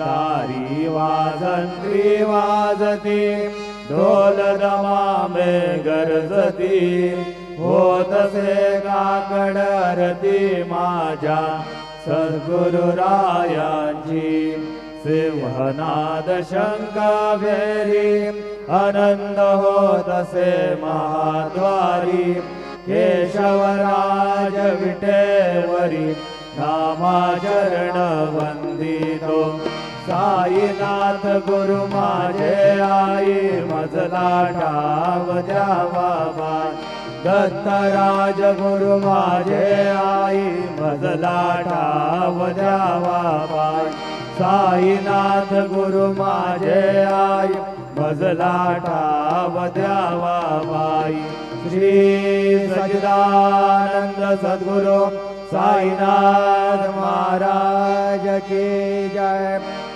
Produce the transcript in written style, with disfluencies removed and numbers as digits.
तारी वाजंत्री वाजती ढोल दमामे गरजती होतसे काकड आरती माझ्या सद्गुरुरायांची सिंहनाद शंकाभेरी आनंद होतसे महाद्वारी केशवराज विटेवरी नामाचरण वंदितो साईनाथ गुरु माझे आई मजला ठाव द्यावा दत्तराज गुरु माझे आई मजला ठाव द्यावा साईनाथ गुरु माझे आई मजला ठाव द्यावा बाई श्री सच्चिदानंद सद्गुरु साईनाथ महाराज की जय।